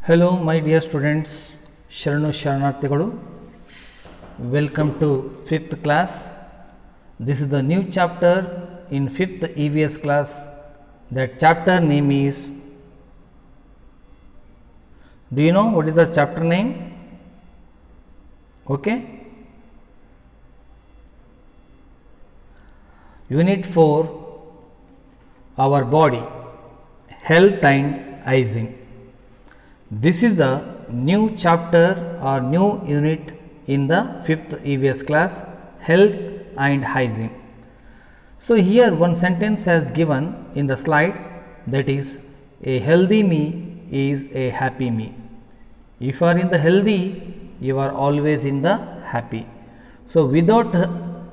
Hello, my dear students. Sharanu Sharanarthigalu. Welcome to 5th class. This is the new chapter in 5th EVS class. That chapter name is. Do you know what is the chapter name? Okay. Unit 4, our body, health and hygiene. This is the new chapter or new unit in the 5th EVS class, health and hygiene. So, here one sentence has given in the slide, that is, a healthy me is a happy me. If you are in the healthy, you are always in the happy. So, without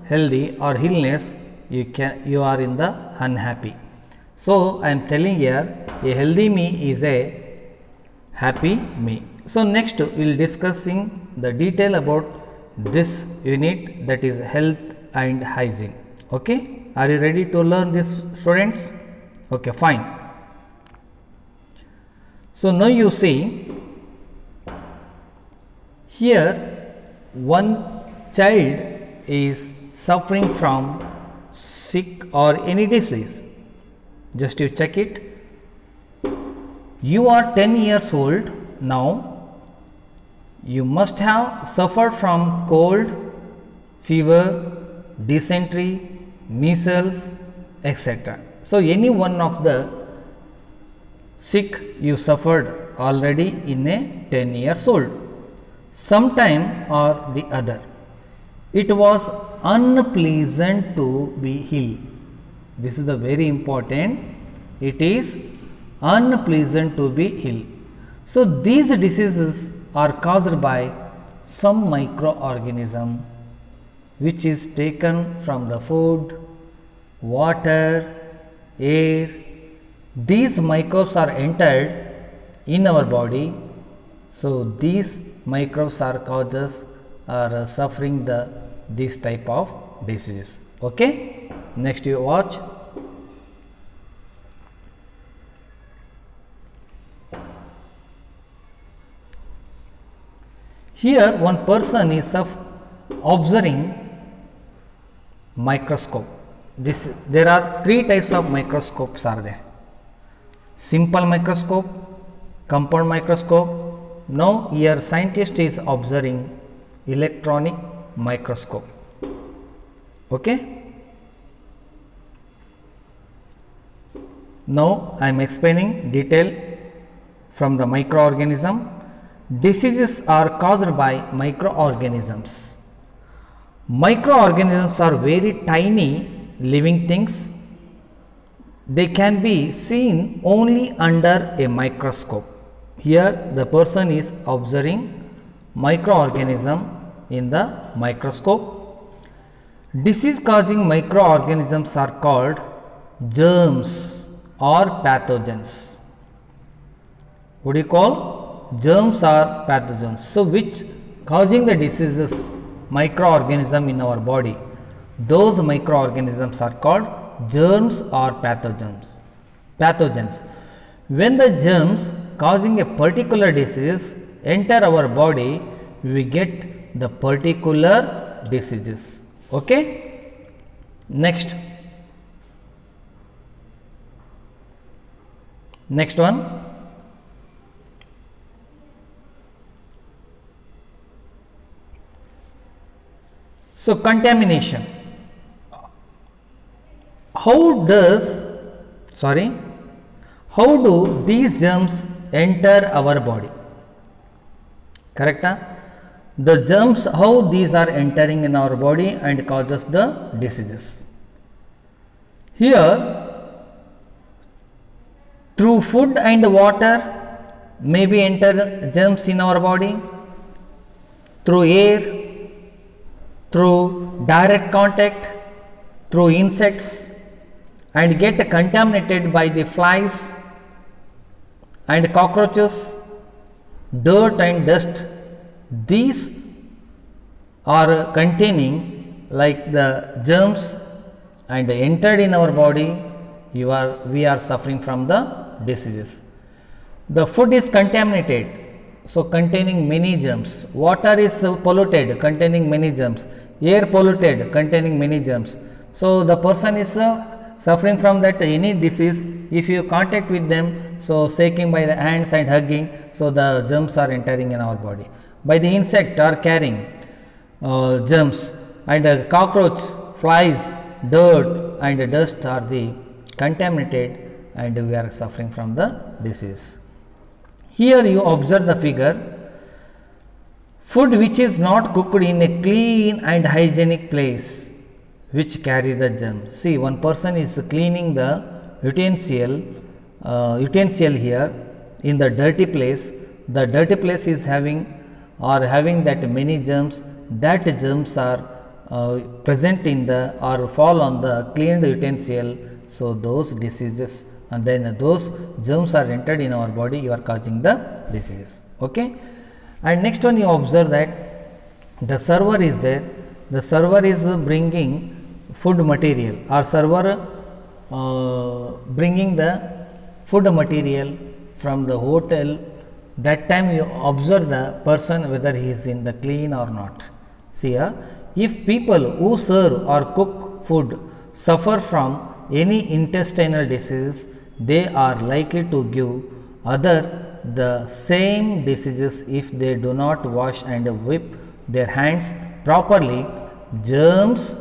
healthy or illness, you are in the unhappy. So, I am telling here a healthy me is a happy me. So, next we will discussing the detail about this unit, that is health and hygiene. Okay, are you ready to learn this, students? Okay, fine. So, now you see here one child is suffering from sick or any disease. Just you check it. You are 10 years old now. You must have suffered from cold, fever, dysentery, measles, etc. So, any one of the sick you suffered already in a 10 years old, sometime or the other. It was unpleasant to be ill. This is a very important. It is unpleasant to be ill. So, these diseases are caused by some microorganism which is taken from the food, water, air. These microbes are entered in our body. So, these microbes are causes or suffering this type of disease. Okay. Next you watch. Here one person is observing microscope. There are three types of microscopes are there. Simple microscope, compound microscope. Now here scientist is observing electronic microscope. Okay. Now I am explaining detail from the microorganism. Diseases are caused by microorganisms. Microorganisms are very tiny living things. They can be seen only under a microscope. Here the person is observing microorganism in the microscope. Disease causing microorganisms are called germs or pathogens. What do you call? Germs or pathogens. So, which causing the diseases, microorganism in our body, those microorganisms are called germs or pathogens. When the germs causing a particular disease enter our body, we get the particular diseases. Okay. Next one. So, contamination. How do these germs enter our body? Correct? The germs, how these are entering in our body and causes the diseases. Here, through food and water maybe enter germs in our body, through air, through direct contact, through insects, and get contaminated by the flies and cockroaches, dirt and dust. These are containing like the germs and entered in our body. We are suffering from the diseases. The food is contaminated so containing many germs. Water is polluted, containing many germs. Air polluted, containing many germs. So the person is suffering from that any disease. If you contact with them, so shaking by the hands and hugging, so the germs are entering in our body. By the insect are carrying germs, and cockroach, flies, dirt and dust are the contaminated, and we are suffering from the disease. Here you observe the figure. Food which is not cooked in a clean and hygienic place, which carry the germ. See, one person is cleaning the utensil here in the dirty place. The dirty place is having that many germs. That germs are present in the or fall on the cleaned utensil. So those diseases, and then those germs are entered in our body, you are causing the disease. Okay. And next one, you observe that the server is there. The server is bringing food material, or server bringing the food material from the hotel. That time you observe the person whether he is in the clean or not. See here, if people who serve or cook food suffer from any intestinal disease, they are likely to give other the same diseases if they do not wash and wipe their hands properly. Germs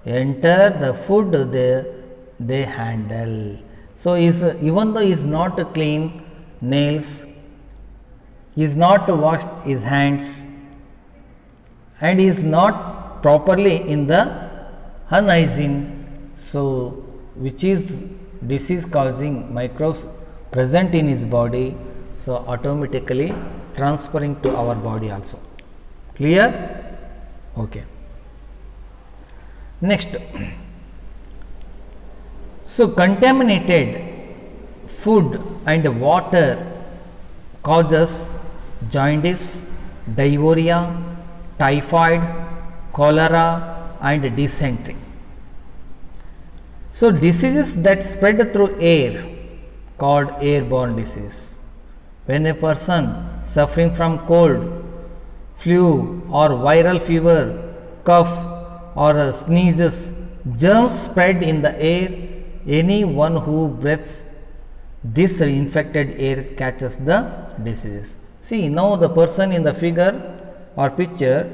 enter the food they handle. So even though he is not clean nails, he is not washed his hands, and he is not properly in the unhygiene, so which is disease causing microbes present in his body, so automatically transferring to our body also. Clear? Okay. Next, so contaminated food and water causes jaundice, diarrhea, typhoid, cholera and dysentery. So diseases that spread through air called airborne disease. When a person suffering from cold, flu or viral fever, cough or sneezes, germs spread in the air. Anyone who breathes this infected air catches the disease. See, now the person in the figure or picture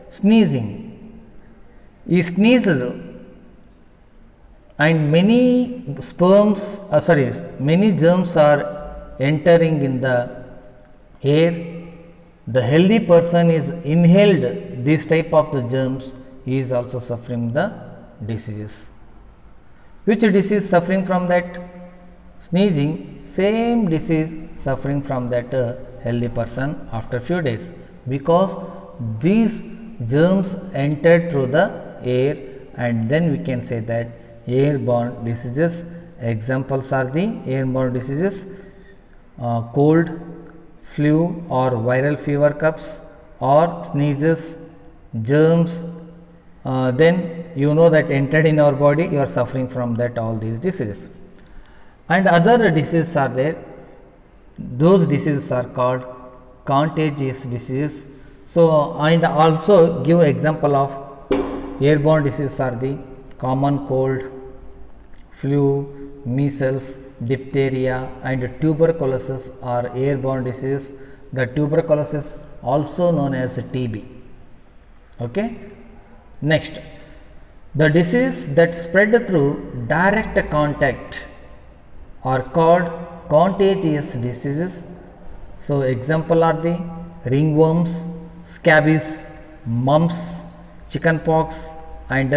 sneezing. He sneezed and many many germs are entering in the air. The healthy person is inhaled this type of the germs, he is also suffering the diseases. Which disease suffering from that? Sneezing, same disease suffering from that healthy person after few days, because these germs entered through the air, and then we can say that airborne diseases. Examples are the airborne diseases: cold, flu or viral fever, coughs or sneezes, germs, then you know that entered in our body, you are suffering from that all these diseases. And other diseases are there. Those diseases are called contagious diseases. So, and also give example of airborne diseases are the common cold, flu, measles, diphtheria and tuberculosis are airborne diseases. The tuberculosis also known as TB. Okay. Next, the disease that spread through direct contact are called contagious diseases. So example are the ringworms, scabies, mumps, chickenpox and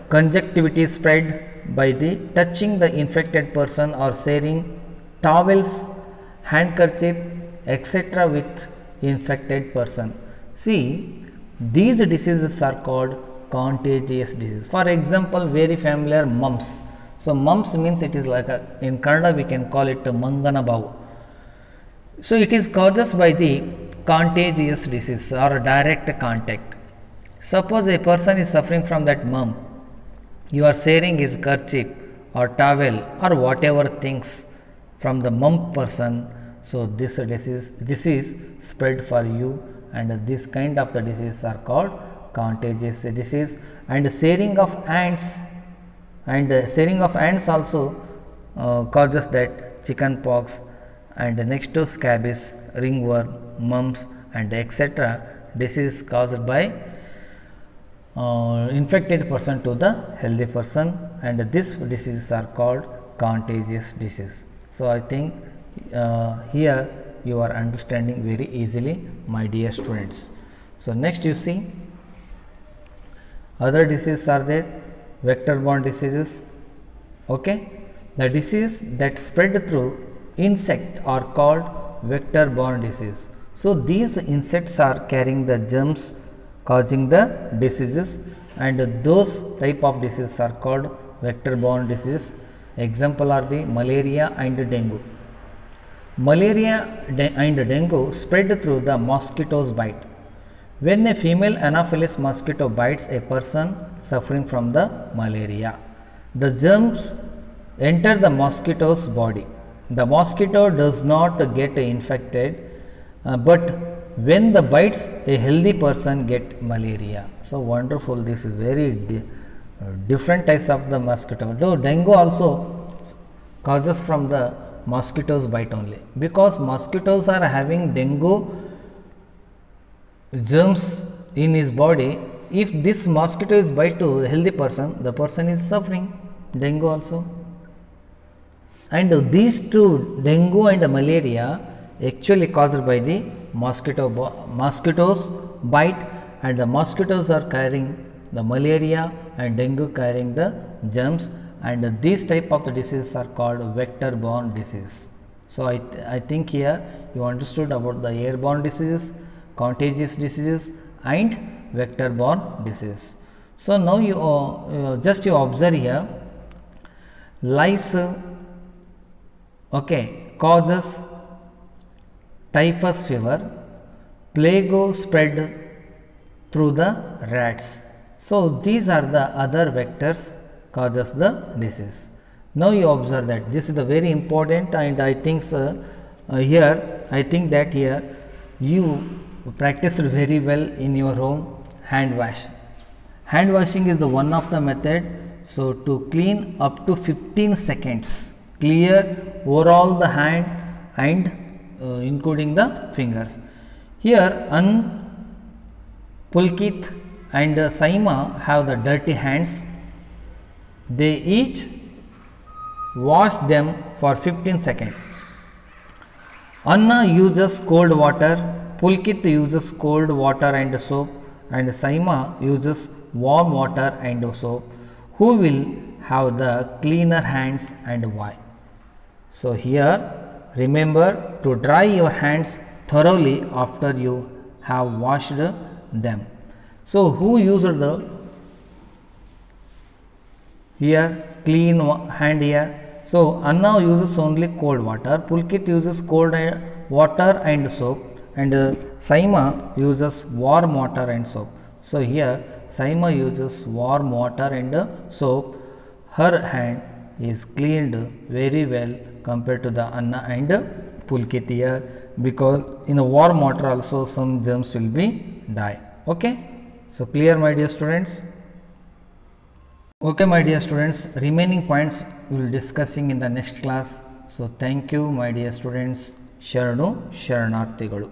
conjunctivitis spread by the touching the infected person or sharing towels, handkerchief, etc. with infected person. See, these diseases are called contagious disease. For example, very familiar mumps. So mumps means it is like in Kannada we can call it Manganabavu. So it is caused by the contagious disease or direct contact. Suppose a person is suffering from that mump, you are sharing his kerchief or towel or whatever things from the mump person, So this disease spread for you, and this kind of the disease are called contagious disease. And sharing of ants, and sharing of ants also causes that chicken pox, and next to scabies, ringworm, mumps, and etc. disease caused by infected person to the healthy person, and this diseases are called contagious disease. So I think here you are understanding very easily, my dear students. So next you see other diseases are there, vector borne diseases. Okay, the disease that spread through insect are called vector borne disease. So these insects are carrying the germs causing the diseases, and those type of diseases are called vector borne disease. Example are the malaria and dengue. Malaria and dengue spread through the mosquito's bite. When a female Anopheles mosquito bites a person suffering from the malaria, the germs enter the mosquito's body. The mosquito does not get infected, but when the bites a healthy person get malaria. So wonderful, this is very different types of the mosquito. Though dengue also causes from the mosquitoes bite only, because mosquitoes are having dengue germs in his body. If this mosquito is bite to a healthy person, the person is suffering dengue also. And these two, dengue and malaria, actually caused by the mosquitoes bite, and the mosquitoes are carrying the malaria and dengue carrying the germs, and these type of the diseases are called vector borne disease. So I think here you understood about the airborne diseases, contagious diseases, and vector borne disease. So now you just you observe here, lice causes typhus fever, plague spread through the rats. So these are the other vectors causes the disease. Now you observe that this is the very important, and I think here I think that here you practiced very well in your home hand wash. Hand washing is the one of the method. So to clean up to 15 seconds, clear overall the hand and including the fingers. Here Pulkit and Saima have the dirty hands. They each wash them for 15 seconds. Anna uses cold water, Pulkit uses cold water and soap, and Saima uses warm water and soap. Who will have the cleaner hands and why? So here remember to dry your hands thoroughly after you have washed them. So who used the here clean hand here? So Anna uses only cold water, Pulkit uses cold water and soap, and Saima uses warm water and soap. So here Saima uses warm water and soap. Her hand is cleaned very well compared to the Anna and Pulkit here, because in a warm water also some germs will be die. Okay, so clear, my dear students? Okay, my dear students, remaining points we will discussing in the next class. So thank you, my dear students. Sharanu Sharanarthigalu.